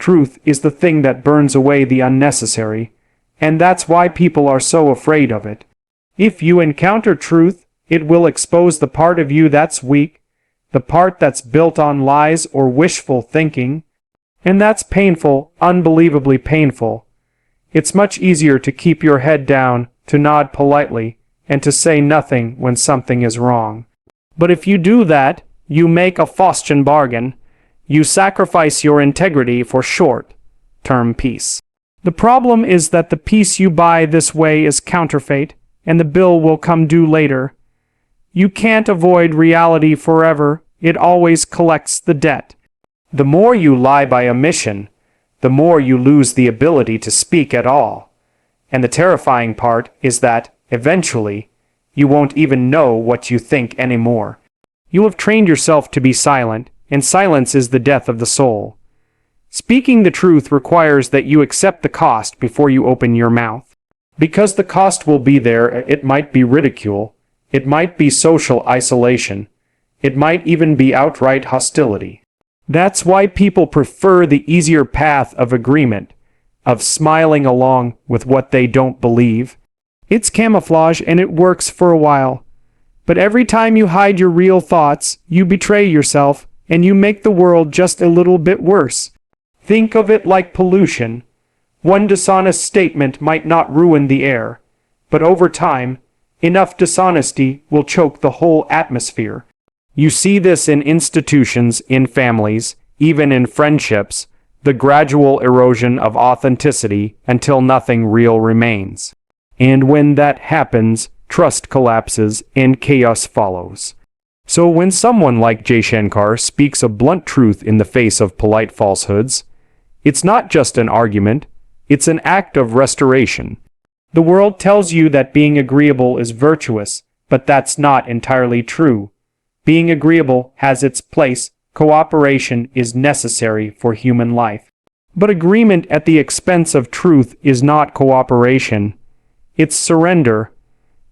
Truth is the thing that burns away the unnecessary, and that's why people are so afraid of it. If you encounter truth, it will expose the part of you that's weak, the part that's built on lies or wishful thinking, and that's painful, unbelievably painful. It's much easier to keep your head down, to nod politely, and to say nothing when something is wrong. But if you do that, you make a Faustian bargain. You sacrifice your integrity for short-term peace. The problem is that the peace you buy this way is counterfeit, and the bill will come due later. You can't avoid reality forever. It always collects the debt. The more you lie by omission, the more you lose the ability to speak at all. And the terrifying part is that, eventually, you won't even know what you think anymore. You have trained yourself to be silent, and silence is the death of the soul. Speaking the truth requires that you accept the cost before you open your mouth. Because the cost will be there, it might be ridicule, it might be social isolation, it might even be outright hostility. That's why people prefer the easier path of agreement, of smiling along with what they don't believe. It's camouflage and it works for a while. But every time you hide your real thoughts, you betray yourself, and you make the world just a little bit worse. Think of it like pollution. One dishonest statement might not ruin the air, but over time, enough dishonesty will choke the whole atmosphere. You see this in institutions, in families, even in friendships, the gradual erosion of authenticity until nothing real remains. And when that happens, trust collapses and chaos follows. So when someone like Jaishankar speaks a blunt truth in the face of polite falsehoods, it's not just an argument, it's an act of restoration. The world tells you that being agreeable is virtuous, but that's not entirely true. Being agreeable has its place. Cooperation is necessary for human life. But agreement at the expense of truth is not cooperation. It's surrender.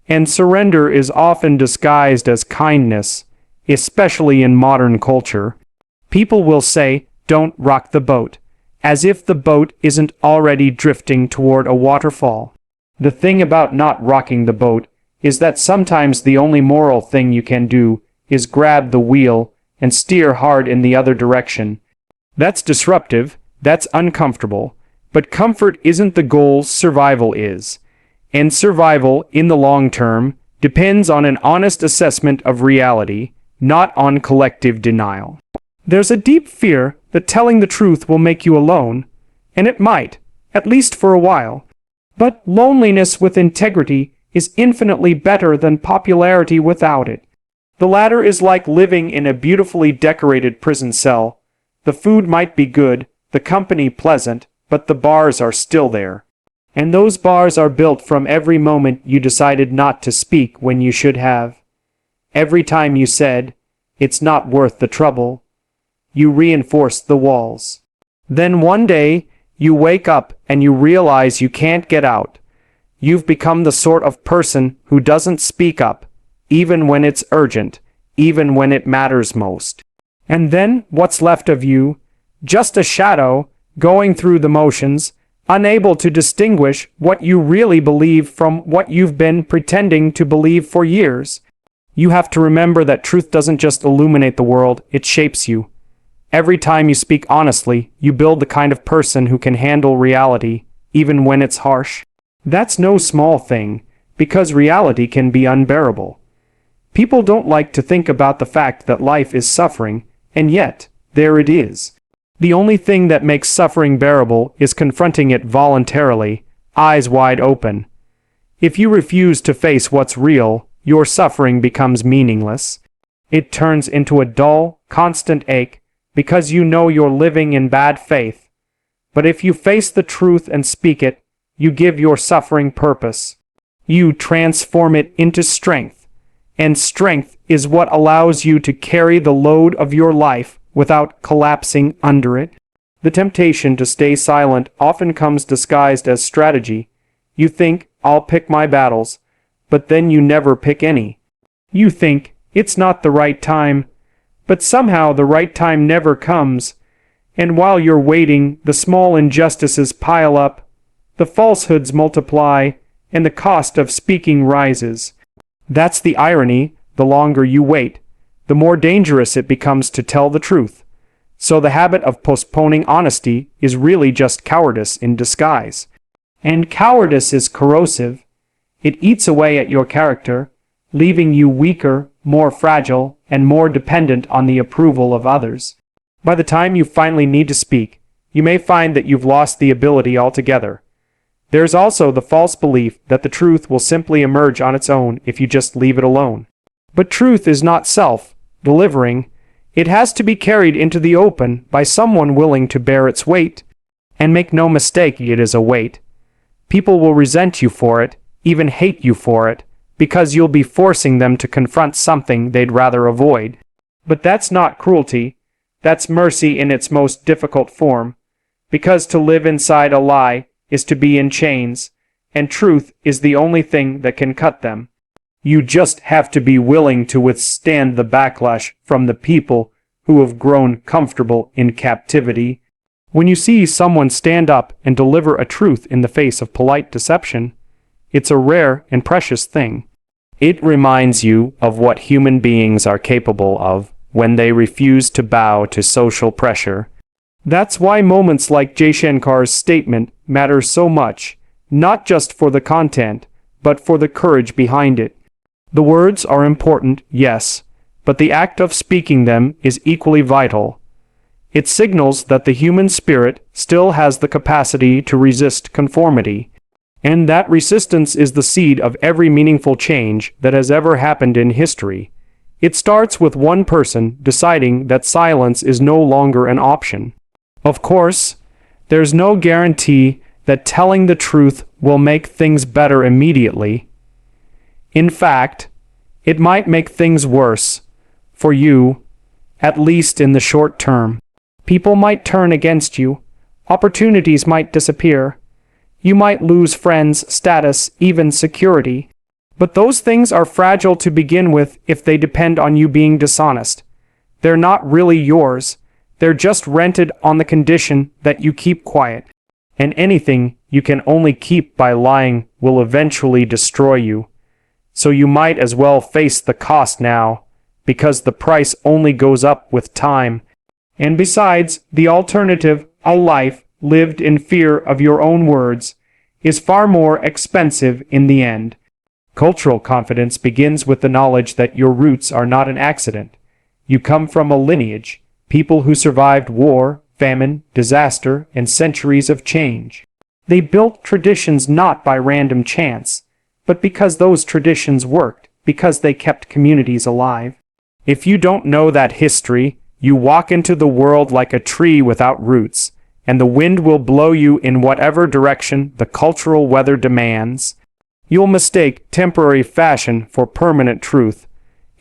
And surrender is often disguised as kindness, especially in modern culture. People will say, "Don't rock the boat," as if the boat isn't already drifting toward a waterfall. The thing about not rocking the boat is that sometimes the only moral thing you can do is grab the wheel and steer hard in the other direction. That's disruptive, that's uncomfortable, but comfort isn't the goal, survival is. And survival, in the long term, depends on an honest assessment of reality, not on collective denial. There's a deep fear that telling the truth will make you alone, and it might, at least for a while. But loneliness with integrity is infinitely better than popularity without it. The latter is like living in a beautifully decorated prison cell. The food might be good, the company pleasant, but the bars are still there. And those bars are built from every moment you decided not to speak when you should have. Every time you said, "It's not worth the trouble," you reinforced the walls. Then one day, you wake up and you realize you can't get out. You've become the sort of person who doesn't speak up, even when it's urgent, even when it matters most. And then what's left of you? Just a shadow, going through the motions, unable to distinguish what you really believe from what you've been pretending to believe for years. You have to remember that truth doesn't just illuminate the world, it shapes you. Every time you speak honestly, you build the kind of person who can handle reality, even when it's harsh. That's no small thing, because reality can be unbearable. People don't like to think about the fact that life is suffering, and yet, there it is. The only thing that makes suffering bearable is confronting it voluntarily, eyes wide open. If you refuse to face what's real, your suffering becomes meaningless. It turns into a dull, constant ache, because you know you're living in bad faith. But if you face the truth and speak it, you give your suffering purpose. You transform it into strength. And strength is what allows you to carry the load of your life without collapsing under it. The temptation to stay silent often comes disguised as strategy. You think, "I'll pick my battles," but then you never pick any. You think, "It's not the right time," but somehow the right time never comes. And while you're waiting, the small injustices pile up, the falsehoods multiply, and the cost of speaking rises. That's the irony. The longer you wait, the more dangerous it becomes to tell the truth. So the habit of postponing honesty is really just cowardice in disguise. And cowardice is corrosive. It eats away at your character, leaving you weaker, more fragile, and more dependent on the approval of others. By the time you finally need to speak, you may find that you've lost the ability altogether. There's also the false belief that the truth will simply emerge on its own if you just leave it alone. But truth is not self-delivering. It has to be carried into the open by someone willing to bear its weight. And make no mistake, it is a weight. People will resent you for it, even hate you for it, because you'll be forcing them to confront something they'd rather avoid. But that's not cruelty. That's mercy in its most difficult form. Because to live inside a lie is to be in chains, and truth is the only thing that can cut them. You just have to be willing to withstand the backlash from the people who have grown comfortable in captivity. When you see someone stand up and deliver a truth in the face of polite deception, it's a rare and precious thing. It reminds you of what human beings are capable of when they refuse to bow to social pressure. That's why moments like Jaishankar's statement matter so much, not just for the content, but for the courage behind it. The words are important, yes, but the act of speaking them is equally vital. It signals that the human spirit still has the capacity to resist conformity, and that resistance is the seed of every meaningful change that has ever happened in history. It starts with one person deciding that silence is no longer an option. Of course, there's no guarantee that telling the truth will make things better immediately. In fact, it might make things worse, for you, at least in the short term. People might turn against you, opportunities might disappear, you might lose friends, status, even security. But those things are fragile to begin with if they depend on you being dishonest. They're not really yours. They're just rented on the condition that you keep quiet. And anything you can only keep by lying will eventually destroy you. So you might as well face the cost now, because the price only goes up with time. And besides, the alternative, a life lived in fear of your own words, is far more expensive in the end. Cultural confidence begins with the knowledge that your roots are not an accident. You come from a lineage, people who survived war, famine, disaster, and centuries of change. They built traditions not by random chance, but because those traditions worked, because they kept communities alive. If you don't know that history, you walk into the world like a tree without roots, and the wind will blow you in whatever direction the cultural weather demands. You'll mistake temporary fashion for permanent truth,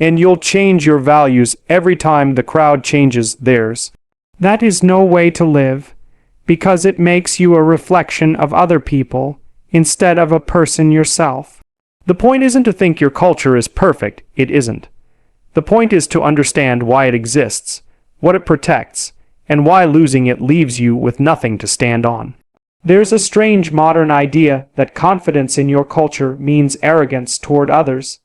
and you'll change your values every time the crowd changes theirs. That is no way to live, because it makes you a reflection of other people instead of a person yourself. The point isn't to think your culture is perfect, it isn't. The point is to understand why it exists, what it protects, and why losing it leaves you with nothing to stand on. There's a strange modern idea that confidence in your culture means arrogance toward others.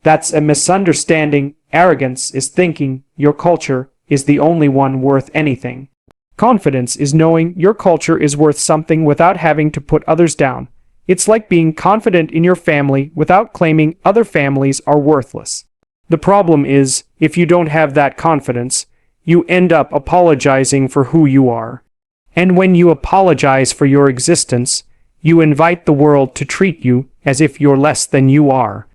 That's a misunderstanding. Arrogance is thinking your culture is the only one worth anything. Confidence is knowing your culture is worth something without having to put others down. It's like being confident in your family without claiming other families are worthless. The problem is, if you don't have that confidence, you end up apologizing for who you are. And when you apologize for your existence, you invite the world to treat you as if you're less than you are.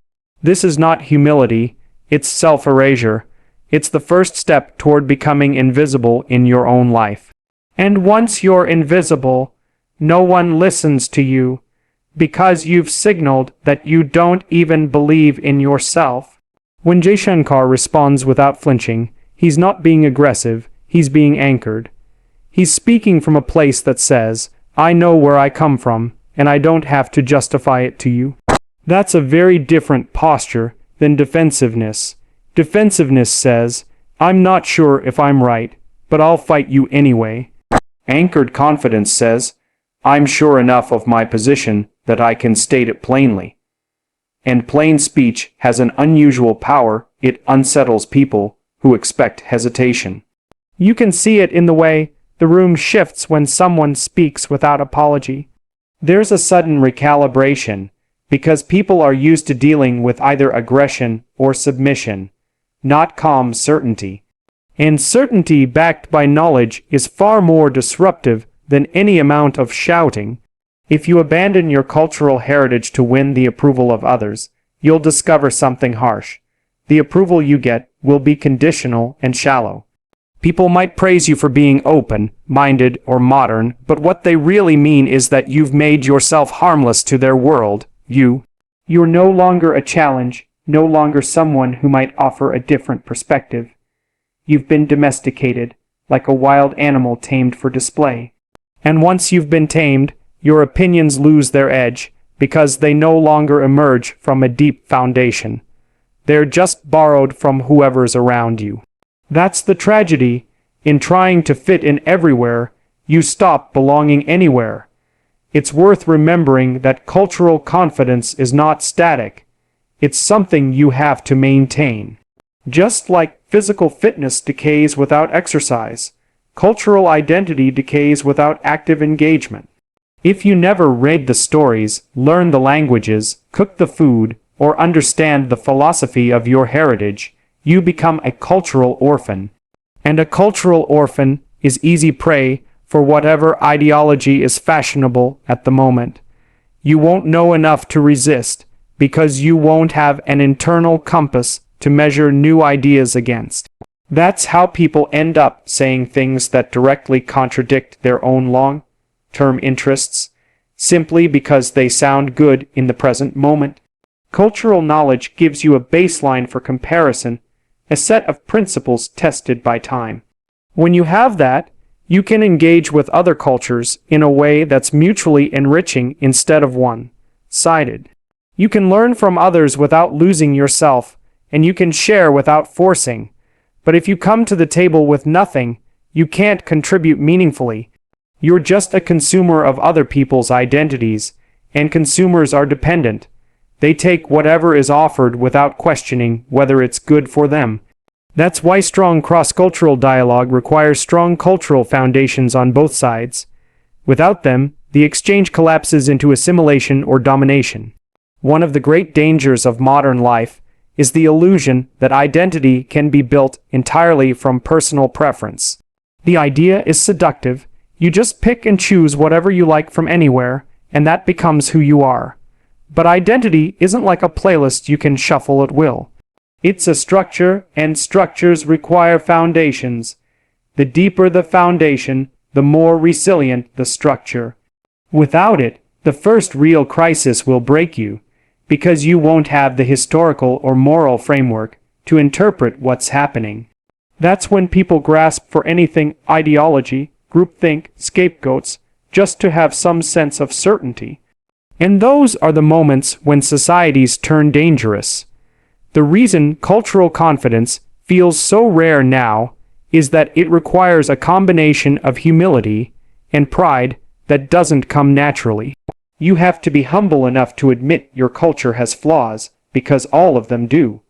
This is not humility, it's self-erasure. It's the first step toward becoming invisible in your own life. And once you're invisible, no one listens to you, because you've signaled that you don't even believe in yourself. When Jaishankar responds without flinching, he's not being aggressive, he's being anchored. He's speaking from a place that says, I know where I come from, and I don't have to justify it to you. That's a very different posture than defensiveness. Defensiveness says, I'm not sure if I'm right, but I'll fight you anyway. Anchored confidence says, I'm sure enough of my position that I can state it plainly. And plain speech has an unusual power. It unsettles people who expect hesitation. You can see it in the way the room shifts when someone speaks without apology. There's a sudden recalibration because people are used to dealing with either aggression or submission, not calm certainty. And certainty backed by knowledge is far more disruptive than any amount of shouting. If you abandon your cultural heritage to win the approval of others, you'll discover something harsh. The approval you get will be conditional and shallow. People might praise you for being open-minded or modern, but what they really mean is that you've made yourself harmless to their world. You're no longer a challenge, no longer someone who might offer a different perspective. You've been domesticated, like a wild animal tamed for display. And once you've been tamed, your opinions lose their edge, because they no longer emerge from a deep foundation. They're just borrowed from whoever's around you. That's the tragedy. In trying to fit in everywhere, you stop belonging anywhere. It's worth remembering that cultural confidence is not static. It's something you have to maintain. Just like physical fitness decays without exercise, cultural identity decays without active engagement. If you never read the stories, learn the languages, cook the food, or understand the philosophy of your heritage, you become a cultural orphan. And a cultural orphan is easy prey for whatever ideology is fashionable at the moment. You won't know enough to resist, because you won't have an internal compass to measure new ideas against. That's how people end up saying things that directly contradict their own long-term interests, simply because they sound good in the present moment. Cultural knowledge gives you a baseline for comparison, a set of principles tested by time. When you have that, you can engage with other cultures in a way that's mutually enriching instead of one-sided. You can learn from others without losing yourself, and you can share without forcing. But if you come to the table with nothing, you can't contribute meaningfully. You're just a consumer of other people's identities, and consumers are dependent. They take whatever is offered without questioning whether it's good for them. That's why strong cross-cultural dialogue requires strong cultural foundations on both sides. Without them, the exchange collapses into assimilation or domination. One of the great dangers of modern life is the illusion that identity can be built entirely from personal preference. The idea is seductive. You just pick and choose whatever you like from anywhere, and that becomes who you are. But identity isn't like a playlist you can shuffle at will. It's a structure, and structures require foundations. The deeper the foundation, the more resilient the structure. Without it, the first real crisis will break you, because you won't have the historical or moral framework to interpret what's happening. That's when people grasp for anything: ideology, groupthink, scapegoats, just to have some sense of certainty. And those are the moments when societies turn dangerous. The reason cultural confidence feels so rare now is that it requires a combination of humility and pride that doesn't come naturally. You have to be humble enough to admit your culture has flaws, because all of them do.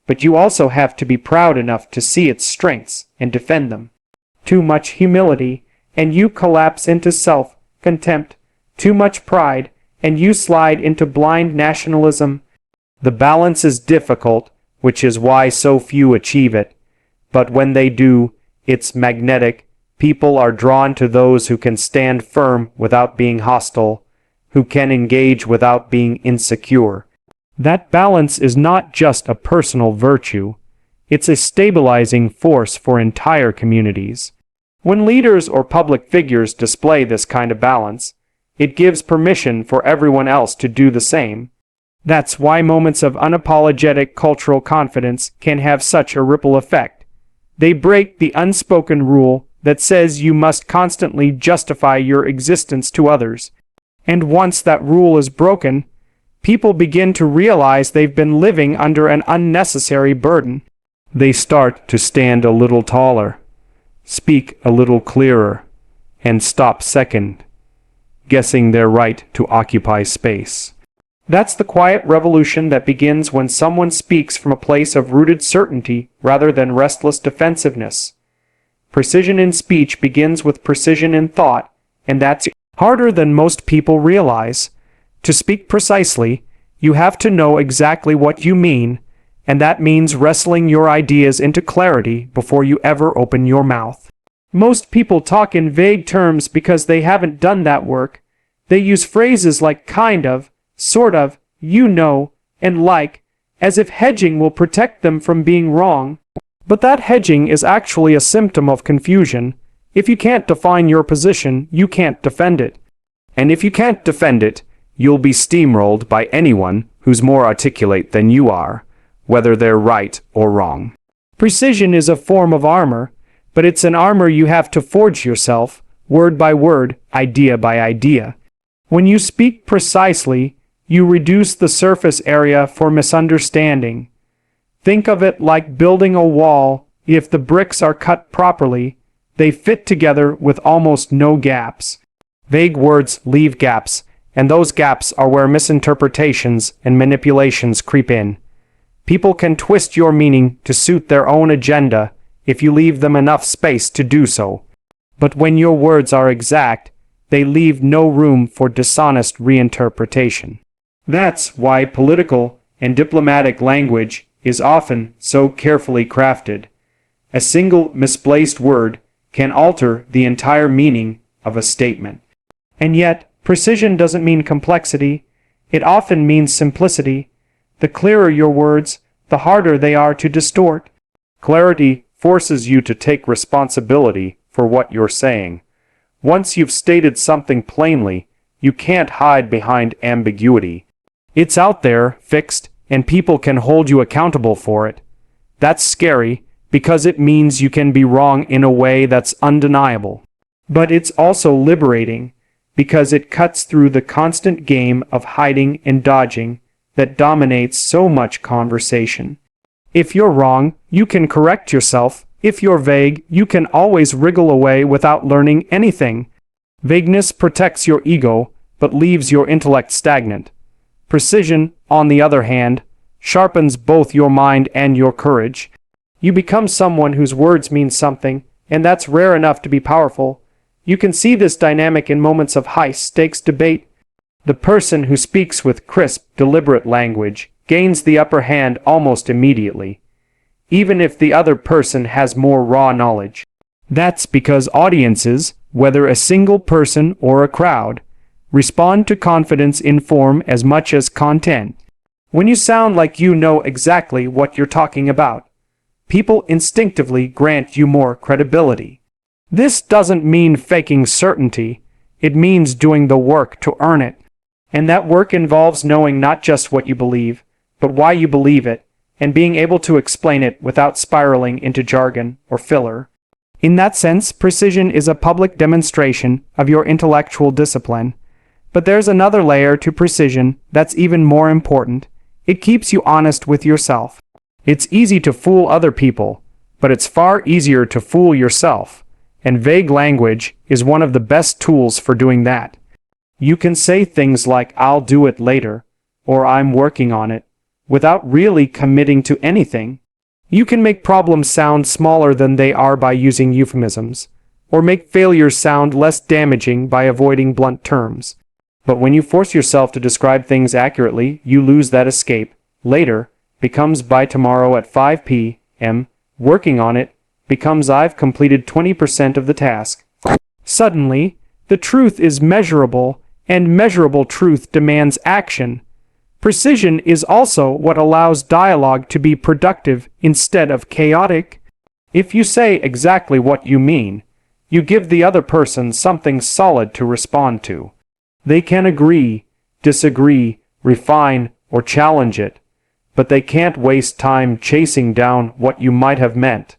But you also have to be proud enough to see its strengths and defend them. Too much humility, and you collapse into self-contempt. Too much pride, and you slide into blind nationalism. The balance is difficult, which is why so few achieve it. But when they do, it's magnetic. People are drawn to those who can stand firm without being hostile, who can engage without being insecure. That balance is not just a personal virtue. It's a stabilizing force for entire communities. When leaders or public figures display this kind of balance, it gives permission for everyone else to do the same. That's why moments of unapologetic cultural confidence can have such a ripple effect. They break the unspoken rule that says you must constantly justify your existence to others. And once that rule is broken, people begin to realize they've been living under an unnecessary burden. They start to stand a little taller, speak a little clearer, and stop second guessing their right to occupy space. That's the quiet revolution that begins when someone speaks from a place of rooted certainty rather than restless defensiveness. Precision in speech begins with precision in thought, and that's harder than most people realize. To speak precisely, you have to know exactly what you mean, and that means wrestling your ideas into clarity before you ever open your mouth. Most people talk in vague terms because they haven't done that work. They use phrases like kind of, sort of, you know, and like, as if hedging will protect them from being wrong. But that hedging is actually a symptom of confusion. If you can't define your position, you can't defend it. And if you can't defend it, you'll be steamrolled by anyone who's more articulate than you are, whether they're right or wrong. Precision is a form of armor, but it's an armor you have to forge yourself, word by word, idea by idea. When you speak precisely, you reduce the surface area for misunderstanding. Think of it like building a wall. If the bricks are cut properly, they fit together with almost no gaps. Vague words leave gaps, and those gaps are where misinterpretations and manipulations creep in. People can twist your meaning to suit their own agenda if you leave them enough space to do so. But when your words are exact, they leave no room for dishonest reinterpretation. That's why political and diplomatic language is often so carefully crafted. A single misplaced word can alter the entire meaning of a statement. And yet, precision doesn't mean complexity. It often means simplicity. The clearer your words, the harder they are to distort. Clarity forces you to take responsibility for what you're saying. Once you've stated something plainly, you can't hide behind ambiguity. It's out there, fixed, and people can hold you accountable for it. That's scary, because it means you can be wrong in a way that's undeniable. But it's also liberating, because it cuts through the constant game of hiding and dodging that dominates so much conversation. If you're wrong, you can correct yourself. If you're vague, you can always wriggle away without learning anything. Vagueness protects your ego, but leaves your intellect stagnant. Precision, on the other hand, sharpens both your mind and your courage. You become someone whose words mean something, and that's rare enough to be powerful. You can see this dynamic in moments of high-stakes debate. The person who speaks with crisp, deliberate language gains the upper hand almost immediately, even if the other person has more raw knowledge. That's because audiences, whether a single person or a crowd, respond to confidence in form as much as content. When you sound like you know exactly what you're talking about, people instinctively grant you more credibility. This doesn't mean faking certainty. It means doing the work to earn it. And that work involves knowing not just what you believe, but why you believe it, and being able to explain it without spiraling into jargon or filler. In that sense, precision is a public demonstration of your intellectual discipline. But there's another layer to precision that's even more important. It keeps you honest with yourself. It's easy to fool other people, but it's far easier to fool yourself, and vague language is one of the best tools for doing that. You can say things like, "I'll do it later," or "I'm working on it," without really committing to anything. You can make problems sound smaller than they are by using euphemisms, or make failures sound less damaging by avoiding blunt terms. But when you force yourself to describe things accurately, you lose that escape. Later becomes by tomorrow at 5 p.m. Working on it becomes I've completed 20% of the task. Suddenly, the truth is measurable, and measurable truth demands action. Precision is also what allows dialogue to be productive instead of chaotic. If you say exactly what you mean, you give the other person something solid to respond to. They can agree, disagree, refine, or challenge it, but they can't waste time chasing down what you might have meant.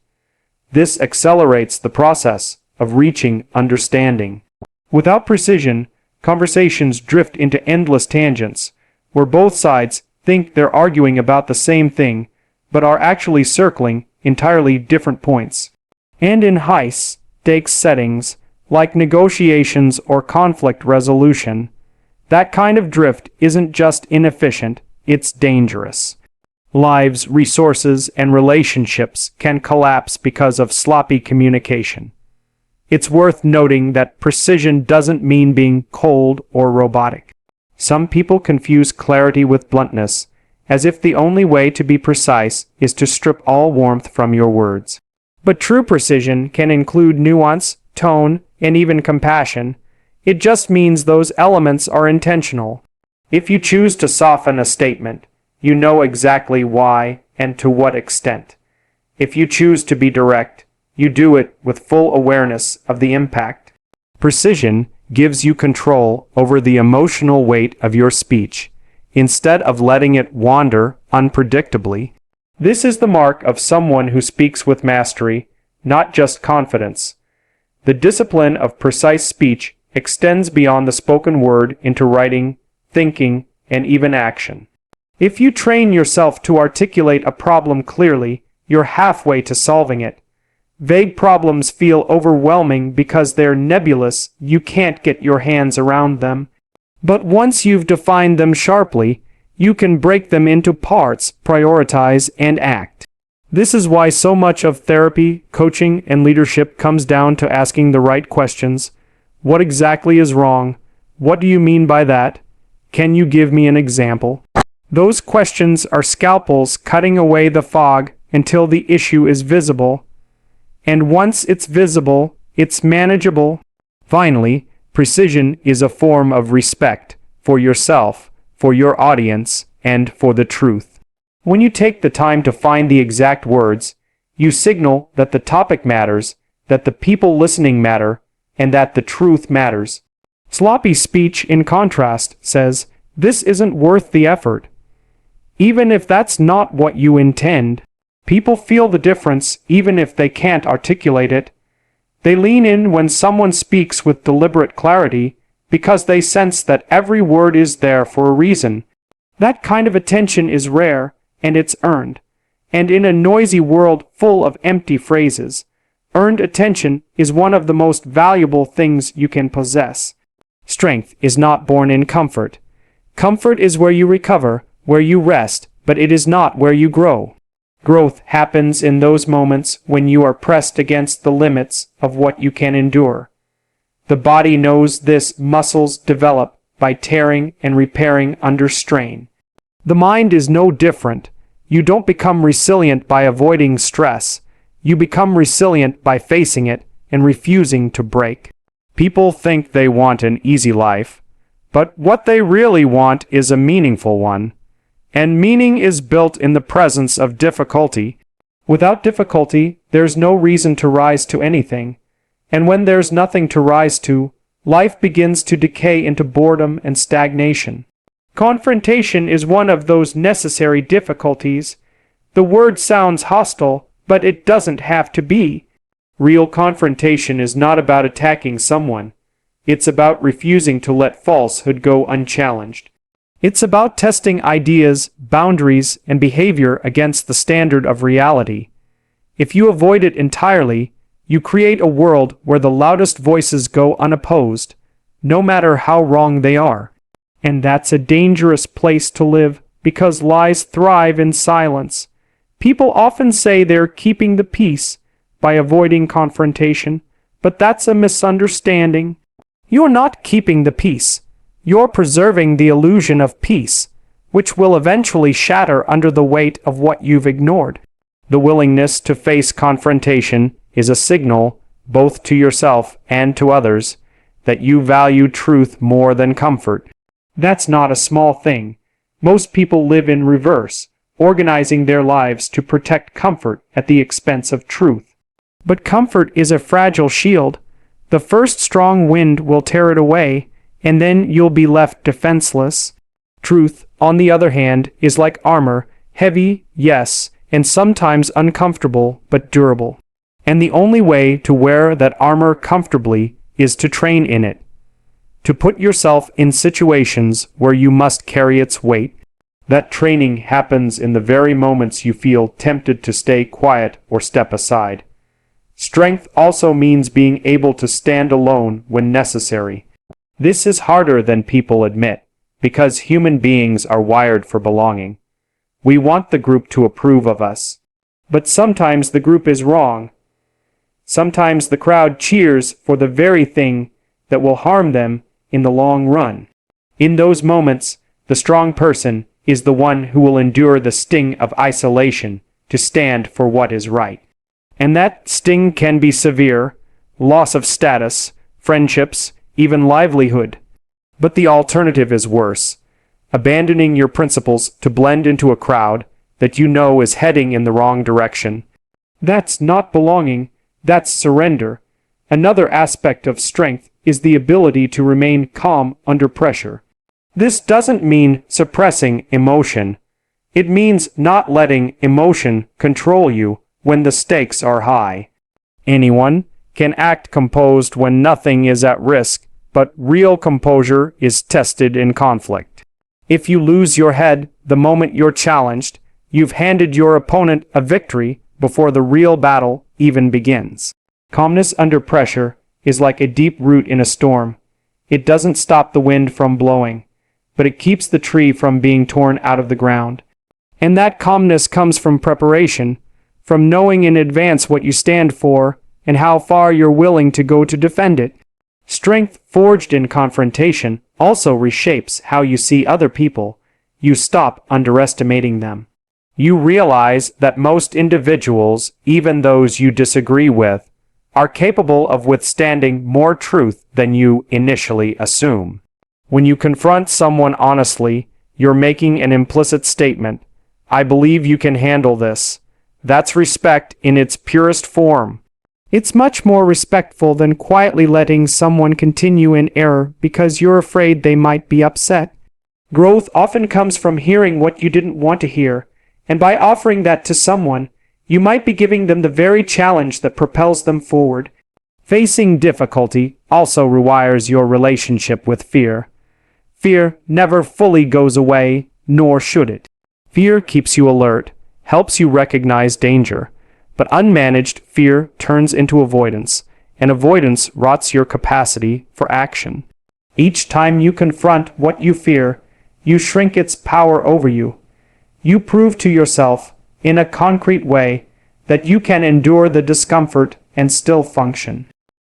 This accelerates the process of reaching understanding. Without precision, conversations drift into endless tangents, where both sides think they're arguing about the same thing, but are actually circling entirely different points. And in high-stakes settings, like negotiations or conflict resolution, that kind of drift isn't just inefficient, it's dangerous. Lives, resources, and relationships can collapse because of sloppy communication. It's worth noting that precision doesn't mean being cold or robotic. Some people confuse clarity with bluntness, as if the only way to be precise is to strip all warmth from your words. But true precision can include nuance, tone, and even compassion. It just means those elements are intentional. If you choose to soften a statement, you know exactly why and to what extent. If you choose to be direct, you do it with full awareness of the impact. Precision gives you control over the emotional weight of your speech, instead of letting it wander unpredictably. This is the mark of someone who speaks with mastery, not just confidence. The discipline of precise speech extends beyond the spoken word into writing, thinking, and even action. If you train yourself to articulate a problem clearly, you're halfway to solving it. Vague problems feel overwhelming because they're nebulous, you can't get your hands around them. But once you've defined them sharply, you can break them into parts, prioritize, and act. This is why so much of therapy, coaching, and leadership comes down to asking the right questions. What exactly is wrong? What do you mean by that? Can you give me an example? Those questions are scalpels cutting away the fog until the issue is visible. And once it's visible, it's manageable. Finally, precision is a form of respect for yourself, for your audience, and for the truth. When you take the time to find the exact words, you signal that the topic matters, that the people listening matter, and that the truth matters. Sloppy speech, in contrast, says, "This isn't worth the effort." Even if that's not what you intend, people feel the difference even if they can't articulate it. They lean in when someone speaks with deliberate clarity because they sense that every word is there for a reason. That kind of attention is rare, and it's earned. And in a noisy world full of empty phrases, earned attention is one of the most valuable things you can possess. Strength is not born in comfort. Comfort is where you recover, where you rest, but it is not where you grow. Growth happens in those moments when you are pressed against the limits of what you can endure. The body knows this. Muscles develop by tearing and repairing under strain. The mind is no different. You don't become resilient by avoiding stress. You become resilient by facing it and refusing to break. People think they want an easy life, but what they really want is a meaningful one. And meaning is built in the presence of difficulty. Without difficulty, there's no reason to rise to anything. And when there's nothing to rise to, life begins to decay into boredom and stagnation. Confrontation is one of those necessary difficulties. The word sounds hostile, but it doesn't have to be. Real confrontation is not about attacking someone. It's about refusing to let falsehood go unchallenged. It's about testing ideas, boundaries, and behavior against the standard of reality. If you avoid it entirely, you create a world where the loudest voices go unopposed, no matter how wrong they are. And that's a dangerous place to live, because lies thrive in silence. People often say they're keeping the peace by avoiding confrontation, but that's a misunderstanding. You're not keeping the peace. You're preserving the illusion of peace, which will eventually shatter under the weight of what you've ignored. The willingness to face confrontation is a signal, both to yourself and to others, that you value truth more than comfort. That's not a small thing. Most people live in reverse, organizing their lives to protect comfort at the expense of truth. But comfort is a fragile shield. The first strong wind will tear it away, and then you'll be left defenseless. Truth, on the other hand, is like armor, heavy, yes, and sometimes uncomfortable, but durable. And the only way to wear that armor comfortably is to train in it. To put yourself in situations where you must carry its weight. That training happens in the very moments you feel tempted to stay quiet or step aside. Strength also means being able to stand alone when necessary. This is harder than people admit, because human beings are wired for belonging. We want the group to approve of us. But sometimes the group is wrong. Sometimes the crowd cheers for the very thing that will harm them in the long run. In those moments, the strong person is the one who will endure the sting of isolation to stand for what is right. And that sting can be severe: loss of status, friendships, even livelihood. But the alternative is worse: abandoning your principles to blend into a crowd that you know is heading in the wrong direction. That's not belonging, that's surrender. Another aspect of strength is the ability to remain calm under pressure. This doesn't mean suppressing emotion. It means not letting emotion control you when the stakes are high. Anyone can act composed when nothing is at risk, but real composure is tested in conflict. If you lose your head the moment you're challenged, you've handed your opponent a victory before the real battle even begins. Calmness under pressure is like a deep root in a storm. It doesn't stop the wind from blowing, but it keeps the tree from being torn out of the ground. And that calmness comes from preparation, from knowing in advance what you stand for and how far you're willing to go to defend it. Strength forged in confrontation also reshapes how you see other people. You stop underestimating them. You realize that most individuals, even those you disagree with, are capable of withstanding more truth than you initially assume. When you confront someone honestly, you're making an implicit statement: I believe you can handle this. That's respect in its purest form. It's much more respectful than quietly letting someone continue in error because you're afraid they might be upset. Growth often comes from hearing what you didn't want to hear, and by offering that to someone, you might be giving them the very challenge that propels them forward. Facing difficulty also rewires your relationship with fear. Fear never fully goes away, nor should it. Fear keeps you alert, helps you recognize danger, but unmanaged fear turns into avoidance, and avoidance rots your capacity for action. Each time you confront what you fear, you shrink its power over you. You prove to yourself, in a concrete way, that you can endure the discomfort and still function.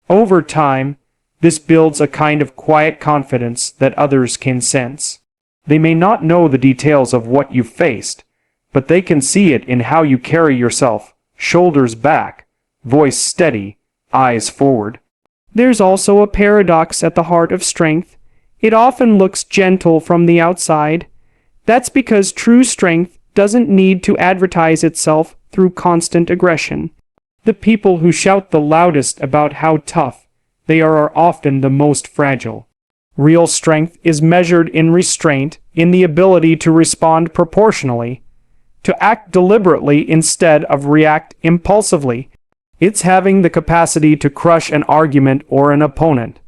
Over time, this builds a kind of quiet confidence that others can sense. They may not know the details of what you've faced, but they can see it in how you carry yourself: shoulders back, voice steady, eyes forward. There's also a paradox at the heart of strength. It often looks gentle from the outside. That's because true strength doesn't need to advertise itself through constant aggression. The people who shout the loudest about how tough they are often the most fragile. Real strength is measured in restraint, in the ability to respond proportionally, to act deliberately instead of react impulsively. It's having the capacity to crush an argument or an opponent,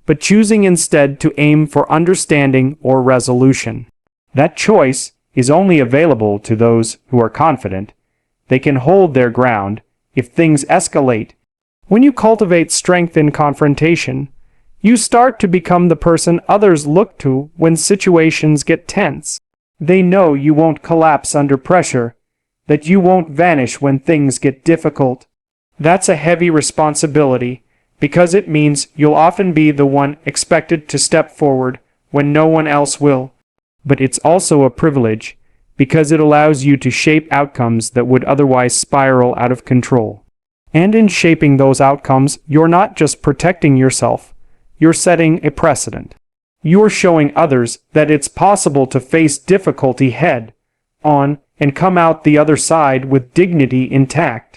but choosing instead to aim for understanding or resolution. That choice is only available to those who are confident. They can hold their ground if things escalate. When you cultivate strength in confrontation, you start to become the person others look to when situations get tense. They know you won't collapse under pressure, that you won't vanish when things get difficult. That's a heavy responsibility, because it means you'll often be the one expected to step forward when no one else will. But it's also a privilege, because it allows you to shape outcomes that would otherwise spiral out of control. And in shaping those outcomes, you're not just protecting yourself, you're setting a precedent. You're showing others that it's possible to face difficulty head on and come out the other side with dignity intact.